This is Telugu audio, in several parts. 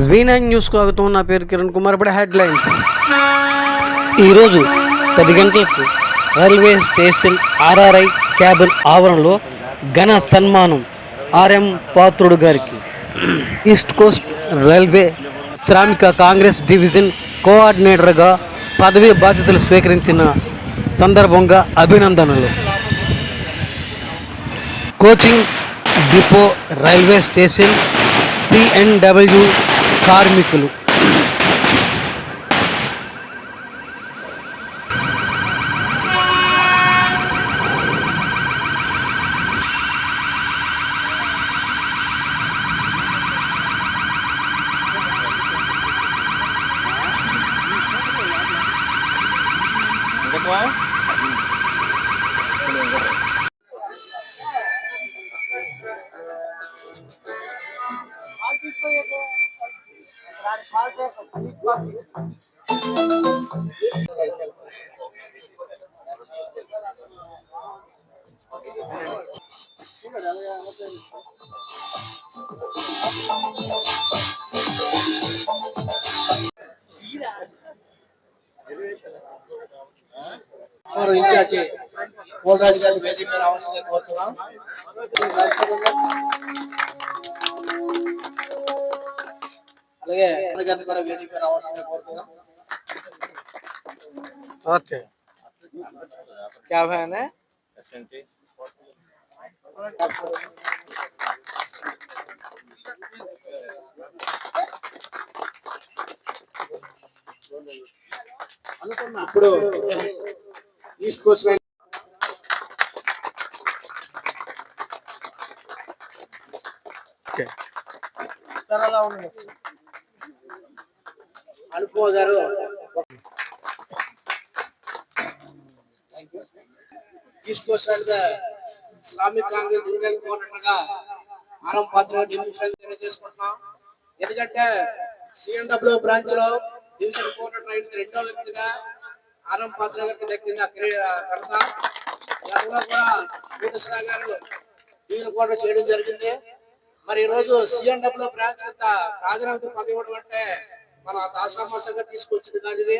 V9 న్యూస్ స్వాగతం. నా పేరు కిరణ్ కుమార్. ఇప్పుడు హెడ్లైన్స్. ఈరోజు 10 గంటలకు రైల్వే స్టేషన్ ఆర్ఆర్ఐ క్యాబిన్ ఆవరణలో ఘన సన్మానం ఆర్ఎం పాత్రుడు గారికి. ఈస్ట్ కోస్ట్ రైల్వే శ్రామిక కాంగ్రెస్ డివిజన్ కోఆర్డినేటర్గా పదవీ బాధ్యతలు స్వీకరించిన సందర్భంగా అభినందనలు. Coaching depot railway station CNW కార్మికులు. ఇన్ఛార్జి పోలరాజు గారిని వేదిక రావాల్సిందిగా కోరుతున్నాం. అలాగే గారిని కూడా వేదిక రావాల్సిందిగా కోరుతున్నాం. ఓకే, क्या बहन है? ఇప్పుడు ఈస్ట్ కోస్ట్ అనుపమ గారు ఈస్ట్ కోస్ట్ రైల్వే శ్రామిక కాంగ్రెస్ డివిజన్ కోఆర్డినేటర్గా ఆరం పాత్ర నియమించడానికి తెలియజేసుకుంటున్నాం. ఎందుకంటే CNW బ్రాంచ్ లో డివిజన్ కోఆర్డినేటర్ అయిన రెండో వ్యక్తిగా ఆరం పాత్ర గారికి దక్కింది ఘనత. గతంలో కూడా వీరేశ్వర గారు డివిజన్ కోఆర్డినేటర్ చేయడం జరిగింది. మరి ఈ రోజు CNW బ్రాంచ్ ప్రాధాన్యత పదవి ఇవ్వడం అంటే మన ఆశామాసంగా తీసుకొచ్చింది కాదు. ఇది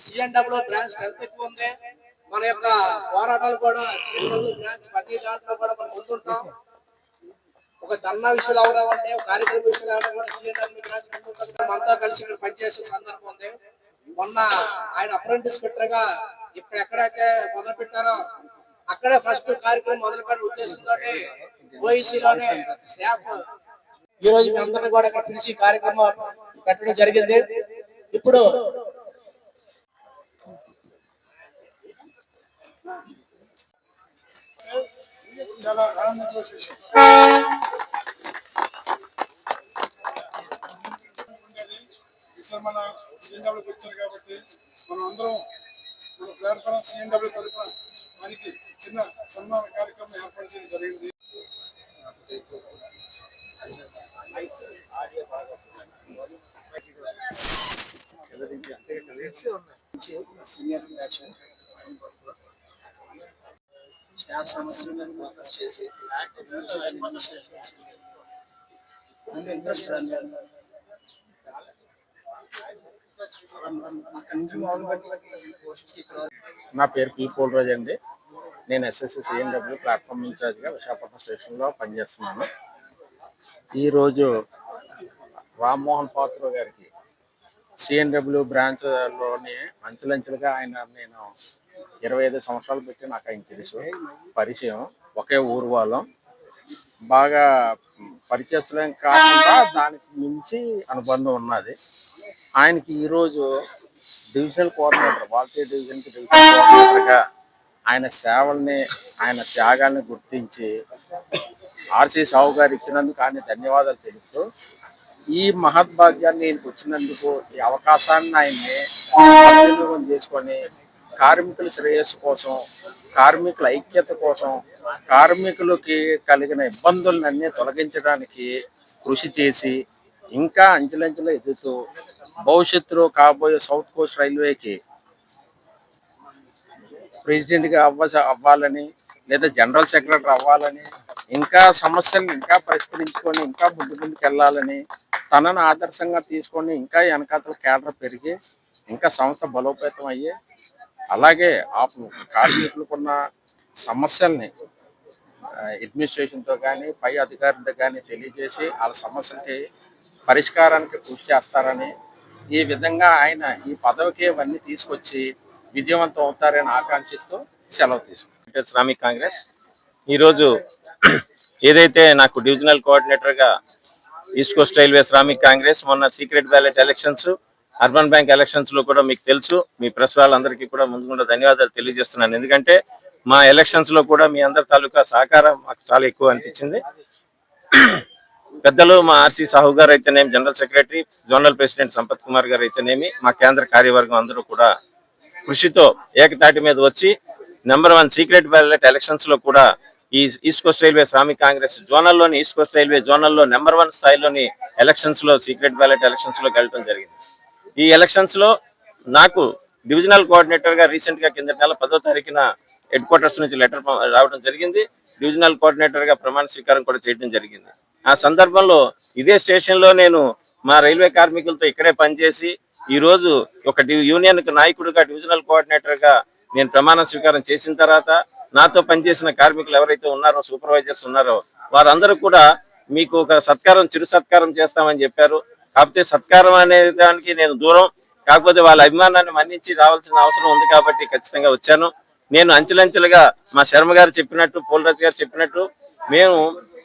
CNW బ్రాంచ్ స్ట్రెంత్ ఎక్కువ ఉంది. మన యొక్క పోరాటాలు కూడా CNW బ్రాంచ్ ప్రతి దాంట్లో కూడా మనం ముందుంటాం. ఒక ధర్నా విషయాలు అవనివ్వండి, ఒక కార్యక్రమ విషయాలు అవనివ్వండి, CNW బ్రాంచ్ ముందుంటుంది. మనతో కలిసి ఇక్కడ పనిచేసే సందర్భం ఉంది. మొన్న ఆయన అప్రెంటిస్ పెట్టగా ఇక్కడ ఎక్కడైతే మొదలు పెట్టారో అక్కడే ఫస్ట్ కార్యక్రమం మొదలు పెట్టే ఉద్దేశంతో OECలోనే స్టాఫ్ ఈ రోజు మీ అందరినీ కూడా ఇక్కడ పిలిచి కార్యక్రమం పెట్టడం జరిగింది. ఇప్పుడు చాలా ఆనందించే విషయం మన CNWకి వచ్చారు కాబట్టి మనం అందరం మన ప్లాట్ఫారం CNW తరఫున మనకి చిన్న సన్మాన కార్యక్రమం ఏర్పాటు చేయడం జరిగింది. సీనియర్ బ్యాచ్ స్టాఫ్ సమస్యల మీద ఫోకస్ చేసి ఇంట్రెస్ట్ నా పేరు పి పోలరాజు అండి. నేను SSC CNW ప్లాట్ఫామ్ ఇన్ఛార్జ్గా విశాఖపట్నం స్టేషన్లో పనిచేస్తున్నాను. ఈరోజు రామ్మోహన్ పాత్ర గారికి CNW బ్రాంచ్లోని అంచెలంచెలుగా నేను 25 సంవత్సరాలు పెట్టి నాకు ఆయన తెలుసు, పరిచయం, ఒకే ఊరు వాళ్ళం. బాగా పరిచయం కాకుండా దానికి మించి అనుబంధం ఉన్నది. ఆయనకి ఈరోజు డివిజనల్ కోఆర్డినేటర్, వాల్తేరు డివిజన్కి డివిజనల్ కోఆర్డినేటర్గా ఆయన సేవల్ని, ఆయన త్యాగాల్ని గుర్తించి RC సావు గారు ఇచ్చినందుకు ఆయన ధన్యవాదాలు తెలుపుతూ, ఈ మహద్భాగ్యాన్ని ఈయనకు వచ్చినందుకు, ఈ అవకాశాన్ని ఆయన్ని సద్వినియోగం చేసుకొని కార్మికుల శ్రేయస్సు కోసం, కార్మికుల ఐక్యత కోసం, కార్మికులకి కలిగిన ఇబ్బందులన్నీ తొలగించడానికి కృషి చేసి ఇంకా అంచెలంచెలు ఎదుగుతూ భవిష్యత్తులో కాబోయే సౌత్ కోస్ట్ రైల్వేకి ప్రెసిడెంట్గా అవ్వాలని లేదా జనరల్ సెక్రటరీ అవ్వాలని ఇంకా సమస్యలు ఇంకా పరిష్కరించుకొని ఇంకా ముందుకు వెళ్ళాలని తనను ఆదర్శంగా తీసుకొని ఇంకా వెనకాతల కేడర్ పెరిగి ఇంకా సంస్థ బలోపేతం అయ్యి అలాగే ఆ కార్మికులకున్న సమస్యల్ని అడ్మినిస్ట్రేషన్తో కానీ పై అధికారులతో కానీ తెలియజేసి వాళ్ళ సమస్యలకి పరిష్కారానికి కృషి చేస్తారని ఈ విధంగా ఆయన ఈ పదవికి ఇవన్నీ తీసుకొచ్చి విజయవంతం అవుతారని ఆకాంక్షిస్తూ సెలవు తీసుకుంటారు. శ్రామిక్ కాంగ్రెస్ ఈరోజు ఏదైతే నాకు డివిజనల్ కోఆర్డినేటర్గా east coast railway Shramik Congress మొన్న secret ballot elections urban bank ఎలక్షన్స్లో కూడా మీకు తెలుసు, మీ ప్రెస్ వాళ్ళందరికీ కూడా ముందు కూడా ధన్యవాదాలు తెలియజేస్తున్నాను. ఎందుకంటే మా ఎలక్షన్స్లో కూడా మీ అందరి తాలూకా సహకారం మాకు చాలా ఎక్కువ అనిపించింది. పెద్దలు మా ఆర్సీ సాహు గారు అయితేనేమి, general secretary zonal president Sampath Kumar గారు అయితేనేమి, మా కేంద్ర కార్యవర్గం అందరూ కూడా కృషితో ఏకతాటి మీద వచ్చి నెంబర్ 1 సీక్రెట్ బ్యాలెట్ ఎలక్షన్స్ లో కూడా ఈ east coast railway Shramik Congress జోనల్లోని ఈస్ట్ కోస్ట్ రైల్వే జోనల్లో నెంబర్ 1 స్థాయిలోని ఎలక్షన్స్ లో సీక్రెట్ బ్యాలెట్ ఎలక్షన్స్ లోకి వెళ్ళడం జరిగింది. ఈ ఎలక్షన్స్ లో నాకు డివిజనల్ కోఆర్డినేటర్ గా రీసెంట్ గా కింద నెల 10వ తారీఖున హెడ్ క్వార్టర్స్ నుంచి లెటర్ రావడం జరిగింది. డివిజనల్ కోఆర్డినేటర్ గా ప్రమాణ స్వీకారం కూడా చేయడం జరిగింది. ఆ సందర్భంలో ఇదే స్టేషన్ లో నేను మా రైల్వే కార్మికులతో ఇక్కడే పనిచేసి ఈ రోజు ఒక యూనియన్ నాయకుడిగా డివిజనల్ కోఆర్డినేటర్ గా నేను ప్రమాణ స్వీకారం చేసిన తర్వాత నాతో పనిచేసిన కార్మికులు ఎవరైతే ఉన్నారో, సూపర్వైజర్స్ ఉన్నారో, వారందరూ కూడా మీకు ఒక సత్కారం, చిరు సత్కారం చేస్తామని చెప్పారు. కాకపోతే సత్కారం అనే దానికి నేను దూరం, కాకపోతే వాళ్ళ అభిమానాన్ని మన్నించి రావాల్సిన అవసరం ఉంది కాబట్టి ఖచ్చితంగా వచ్చాను. నేను అంచెలంచెలుగా మా శర్మ గారు చెప్పినట్టు, పోలరాజు గారు చెప్పినట్టు మేము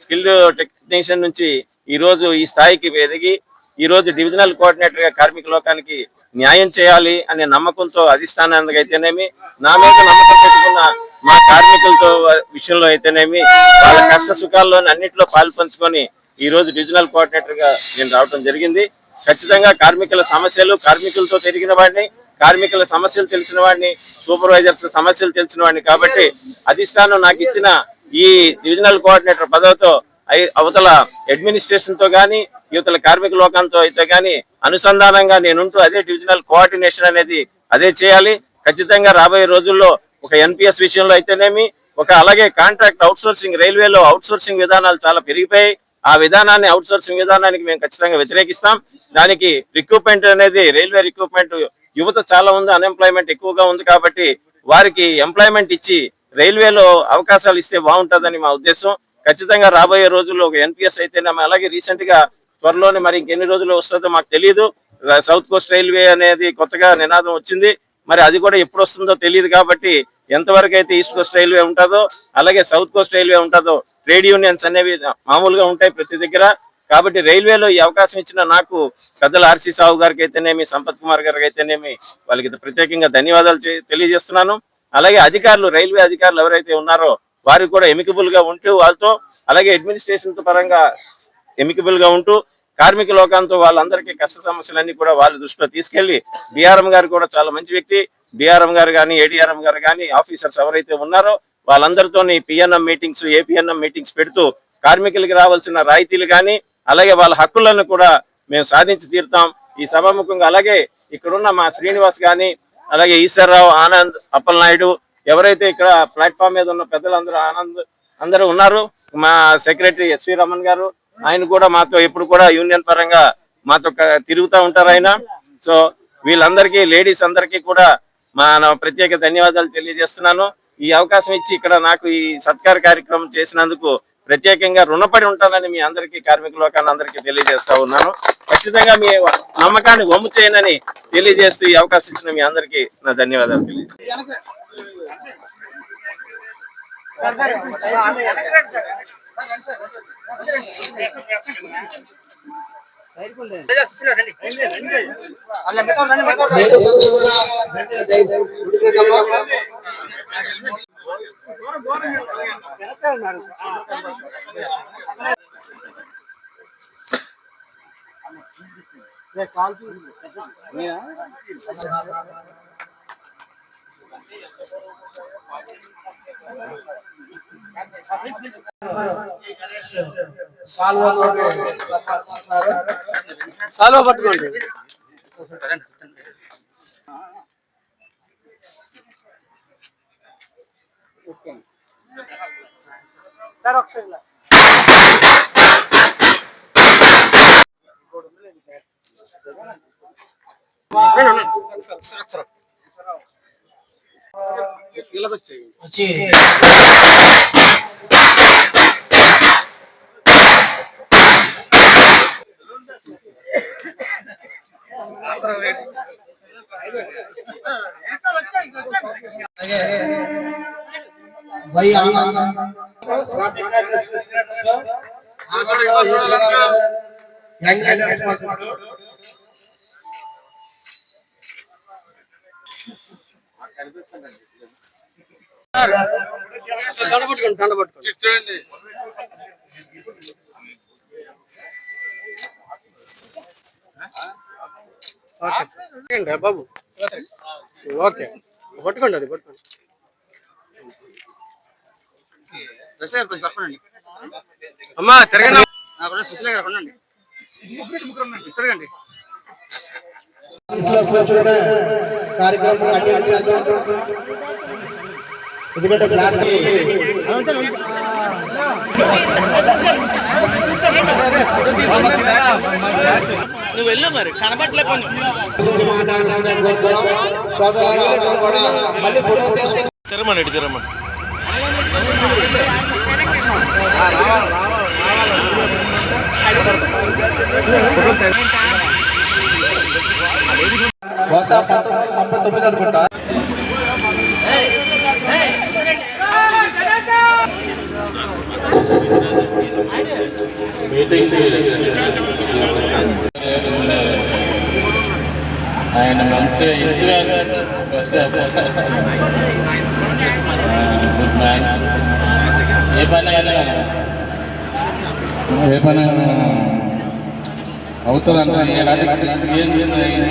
స్కిల్డ్ టెక్నీషియన్ నుంచి ఈ రోజు ఈ స్థాయికి ఎదిగి ఈ రోజు డివిజనల్ కోఆర్డినేటర్ గా కార్మిక లోకానికి న్యాయం చేయాలి అనే నమ్మకంతో అధిష్టానానికి అయితేనేమి, నా మీద నమ్మకం పెట్టుకున్న మా కార్మికులతో విషయంలో అయితేనేమి, వాళ్ళ కష్ట సుఖాల్లోని అన్నింటిలో పాలు పంచుకొని ఈ రోజు డివిజనల్ కోఆర్డినేటర్ గా నేను రావడం జరిగింది. ఖచ్చితంగా కార్మికుల సమస్యలు, కార్మికులతో తిరిగిన వాడిని, కార్మికుల సమస్యలు తెలిసిన వాడిని, సూపర్వైజర్స్ సమస్యలు తెలిసిన వాడిని కాబట్టి అధిష్టానం నాకు ఇచ్చిన ఈ డివిజనల్ కోఆర్డినేటర్ పదవితో అవతల అడ్మినిస్ట్రేషన్ తో గానీ, యువతల కార్మిక లోకంతో అయితే గానీ అనుసంధానంగా నేనుంటూ అదే డివిజనల్ కోఆర్డినేషన్ అనేది అదే చేయాలి. ఖచ్చితంగా రాబోయే రోజుల్లో ఒక ఎన్పిఎస్ విషయంలో అయితేనేమి, అలాగే కాంట్రాక్ట్ అవుట్సోర్సింగ్, రైల్వేలో అవుట్సోర్సింగ్ విధానాలు చాలా పెరిగిపోయాయి. ఆ విధానాన్ని, అవుట్సోర్సింగ్ విధానానికి మేము ఖచ్చితంగా వ్యతిరేకిస్తాం. దానికి రిక్రూట్మెంట్ అనేది, రైల్వే రిక్రూట్మెంట్ యువత చాలా ఉంది, అన్ఎంప్లాయ్మెంట్ ఎక్కువగా ఉంది కాబట్టి వారికి ఎంప్లాయ్మెంట్ ఇచ్చి రైల్వేలో అవకాశాలు ఇస్తే బాగుంటుందని మా ఉద్దేశం. ఖచ్చితంగా రాబోయే రోజుల్లో ఒక ఎన్పిఎస్ అయితేనేమి, అలాగే రీసెంట్ గా త్వరలోనే మరి ఇంకెన్ని రోజులు వస్తుందో మాకు తెలియదు, సౌత్ కోస్ట్ రైల్వే అనేది కొత్తగా నినాదం వచ్చింది. మరి అది కూడా ఎప్పుడు వస్తుందో తెలియదు కాబట్టి ఎంతవరకు అయితే ఈస్ట్ కోస్ట్ రైల్వే ఉంటుందో అలాగే సౌత్ కోస్ట్ రైల్వే ఉంటుందో, ట్రేడ్ యూనియన్స్ అనేవి మామూలుగా ఉంటాయి ప్రతి దగ్గర. కాబట్టి రైల్వేలో ఈ అవకాశం ఇచ్చిన నాకు పెద్దల ఆర్సీ సాహు గారికి అయితేనేమి, సంపత్ కుమార్ గారికి అయితేనేమి వాళ్ళకి ప్రత్యేకంగా ధన్యవాదాలు తెలియజేస్తున్నాను. అలాగే అధికారులు, రైల్వే అధికారులు ఎవరైతే ఉన్నారో వారికి కూడా ఎమికబుల్ గా ఉంటూ వాళ్ళతో, అలాగే అడ్మినిస్ట్రేషన్ పరంగా ఎమికబుల్ గా ఉంటూ కార్మిక లోకంతో వాళ్ళందరికీ కష్ట సమస్యలన్నీ కూడా వాళ్ళ దృష్టిలో తీసుకెళ్లి, డిఆర్ఎం గారు కూడా చాలా మంచి వ్యక్తి, డిఆర్ఎం గారు కానీ, ఏడిఆర్ఎం గారు కానీ, ఆఫీసర్స్ ఎవరైతే ఉన్నారో వాళ్ళందరితో పిఎన్ఎం మీటింగ్స్, ఏపీఎన్ఎం మీటింగ్స్ పెడుతూ కార్మికులకి రావాల్సిన రాయితీలు కానీ, అలాగే వాళ్ళ హక్కులను కూడా మేము సాధించి తీరుతాం ఈ సభాముఖంగా. అలాగే ఇక్కడున్న మా శ్రీనివాస్ కానీ, అలాగే ఈశ్వరరావు, ఆనంద్, అప్పలనాయుడు, ఎవరైతే ఇక్కడ ప్లాట్ఫామ్ మీద ఉన్న పెద్దలందరూ అందరూ ఉన్నారు, మా సెక్రటరీ ఎస్వి రమణ్ గారు, ఆయన కూడా మాతో ఎప్పుడు కూడా యూనియన్ పరంగా మాతో తిరుగుతూ ఉంటారు ఆయన. సో వీళ్ళందరికీ, లేడీస్ అందరికీ కూడా నా ప్రత్యేక ధన్యవాదాలు తెలియజేస్తున్నాను. ఈ అవకాశం ఇచ్చి ఇక్కడ నాకు ఈ సత్కార కార్యక్రమం చేసినందుకు ప్రత్యేకంగా రుణపడి ఉంటానని మీ అందరికీ, కార్మిక లోకాన్ని అందరికీ తెలియజేస్తా ఉన్నాను. ఖచ్చితంగా మీ నమ్మకాన్ని వమ్ము చేయనని తెలియజేస్తూ ఈ అవకాశం ఇచ్చిన మీ అందరికీ నా ధన్యవాదాలు తెలియజేస్తాను. సాల్వ పట్టుకోండి. సార్ ఒకసారి వచ్చి వై ఆనందం శ్రామిక young and responsible Babu okay పట్టుకోండి అది పట్టుకోండి అమ్మా తిరగండి తిరగండి ఇంట్లో కూర్చుంటే కార్యక్రమం కంటిన్యూ చేద్దాం ఎందుకంటే ఫ్లాట్ నువ్వు వెళ్ళు మరి కనబట్లే కొంచెం కోరుతున్నాం సోదరులు అందరూ కూడా మళ్ళీ ఫోటో తీసుకుంటాం తిరమనండి తిరమని బహుశా 1999 అనుకుంటా ఆయన మంచి ఎంతూసిస్ట్ ఫస్ట్ గుడ్ మ్యాన్. ఏ పని అవుతుందంటే ఎలాంటి క్రియేషన్స్ అయినా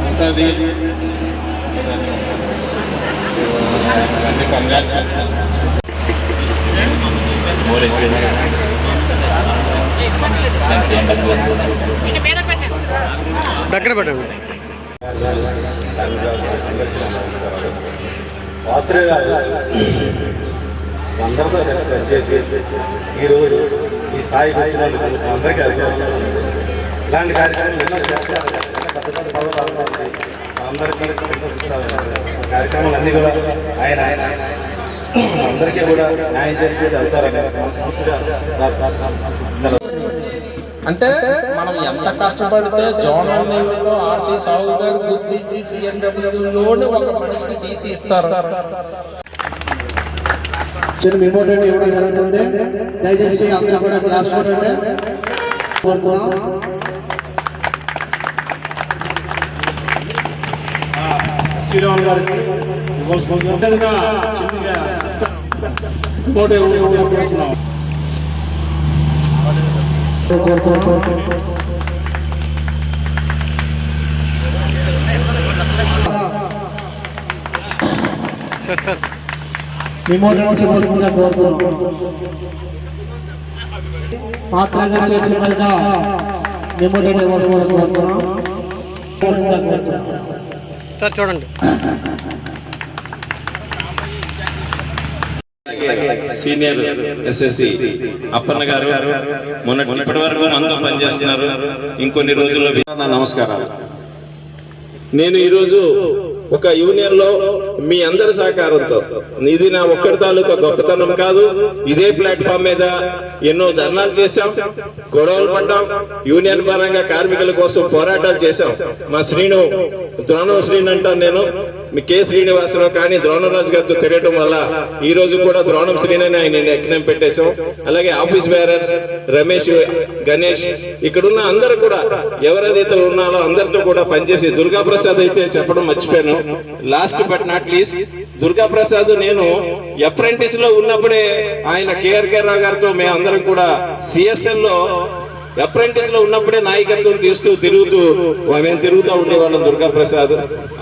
అవుతుంది. సో అన్ని కంగ్రాట్స్. More achievements. దగ్గర పెట్టండి. పాత్ర అందరితో కలిసి పనిచేసి ఈరోజు ఈ స్థాయికి వచ్చినందుకు అందరికీ అభినందనలు. ఇలాంటి కార్యక్రమాలు ఎన్నో చేస్తారు. పెద్ద పెద్ద పదవులు అందరికీ కార్యక్రమాలు అన్నీ కూడా ఆయన అందరికీ కూడా న్యాయం చేసుకుంటూ వెళ్తారని మనస్ఫూర్తిగా అంటే మనం ఎంత కష్టపడితే జోనల్ లెవెల్లో ఆర్సీ సాగు గారు గుర్తించి సిఎన్డబ్ల్యూలోనే ఒక మనిషిని తీసి ఇస్తారు. చిన్న ఇంపార్టెంట్ ఇవ్వడం జరుగుతుంది. దయచేసి అందరూ కూడా క్లాస్ కొట్టండి కోరుతున్నాం. శ్రీరామ్ గారికి ఇవ్వాల్సిందిగా కోరుతున్నాం. ఇమోటెన్గా కోరుతున్నాం. పాత్ర గారి చేతుల మీద ఇమోటెన్ ఇవ్వాల్సిందిగా కోరుతున్నాం. సార్ చూడండి. సీనియర్ ఎస్ఎస్సి అప్పన్న గారు ఇప్పటి వరకు మనతో పనిచేస్తున్నారు. ఇంకొన్ని రోజుల్లో నమస్కారాలు. నేను ఈరోజు ఒక యూనియన్ లో మీ అందరి సహకారంతో, ఇది నా ఒక్కరి తాలూకా గొప్పతనం కాదు, ఇదే ప్లాట్ఫామ్ మీద ఎన్నో ధర్నాలు చేశాం, గొడవలు పడ్డాం, యూనియన్ పరంగా కార్మికుల కోసం పోరాటాలు చేశాం. మా శ్రీను, ద్రోణం శ్రీను అంటాను నేను, మీ కె శ్రీనివాసరావు కానీ ద్రోణరాజు గారితో తిరగటం వల్ల ఈ రోజు కూడా ద్రోణం శ్రీనని ఆయన ఎక్నం పెట్టేశాం. అలాగే ఆఫీస్ బేరర్స్ రమేష్, గణేష్, ఇక్కడున్న అందరూ కూడా ఎవరైతే ఉన్నారో అందరితో కూడా పనిచేసి, దుర్గా ప్రసాద్ అయితే చెప్పడం మర్చిపోయాను. Last but not least, Durga Prasad నేను అప్రెంటిస్ లో ఉన్నప్పుడే ఆయన కేఆర్ రావు గారితో మేము అందరం కూడా సిఎస్ఎల్ లో అప్రెంటిస్ లో ఉన్నప్పుడే నాయకత్వం తిరుగుతూ మేము తిరుగుతూ ఉండేవాళ్ళం. దుర్గా ప్రసాద్,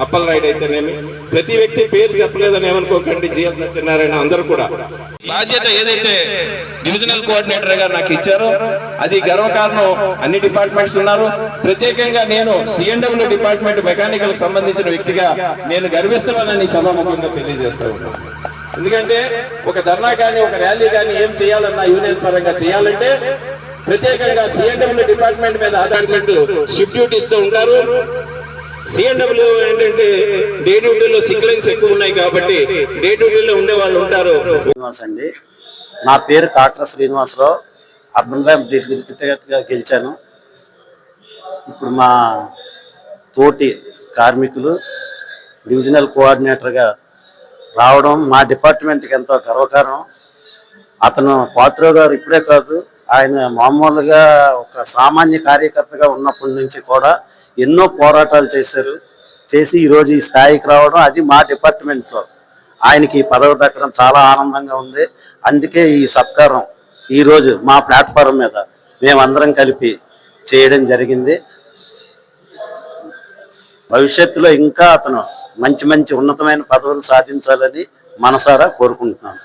అప్పల్ రైడ్ అయితేనేమి, ప్రతి వ్యక్తి పేరు చెప్పలేదని ఏమనుకోకండి, జిఎల్ సత్యనారాయణ, అందరూ కూడా బాధ్యత ఏదైతే డివిజనల్ కోఆర్డినేటర్ గా నాకు ఇచ్చారో అది గర్వకారణం. అన్ని డిపార్ట్మెంట్స్ ఉన్నారు, ప్రత్యేకంగా నేను సిఎన్డబ్ల్యూ డిపార్ట్మెంట్ మెకానికల్ కి సంబంధించిన వ్యక్తిగా నేను గర్విస్తున్నానని సభాముఖంగా తెలియజేస్తా ఉన్నాను. ఎందుకంటే ఒక ధర్నా కానీ ఒక ర్యాలీ కానీ ఏం చేయాలన్నా యూనియన్ పరంగా చేయాలంటే ప్రత్యేకంగా సిఎన్డబ్ల్యూ డిపార్ట్మెంట్ మీద ఆధారపడి షిఫ్ట్ డ్యూటీస్తో ఉంటారు. సిఎన్డబ్ల్యూ ఏంటంటే డే డ్యూటీలో సిక్ లైన్స్ ఎక్కువ ఉన్నాయి కాబట్టి డే డ్యూటీలో ఉండే వాళ్ళు ఉంటారు. శ్రీనివాస్ అండి, నా పేరు కాకర శ్రీనివాసరావు. అర్బన్ ర్యాంప్ క్రికెట్గా గెలిచాను. ఇప్పుడు మా తోటి కార్మికులు డివిజనల్ కోఆర్డినేటర్గా రావడం మా డిపార్ట్మెంట్కి ఎంతో గర్వకారణం. అతను పాత్రో గారు ఇప్పుడే కాదు, ఆయన మామూలుగా ఒక సామాన్య కార్యకర్తగా ఉన్నప్పటి నుంచి కూడా ఎన్నో పోరాటాలు చేసి ఈరోజు ఈ స్థాయికి రావడం, అది మా డిపార్ట్మెంట్లో ఆయనకి ఈ పదవి దక్కడం చాలా ఆనందంగా ఉంది. అందుకే ఈ సత్కారం ఈరోజు మా ప్లాట్ఫారం మీద మేమందరం కలిపి చేయడం జరిగింది. భవిష్యత్తులో ఇంకా అతను మంచి ఉన్నతమైన పదవులు సాధించాలని మనసారా కోరుకుంటున్నాను.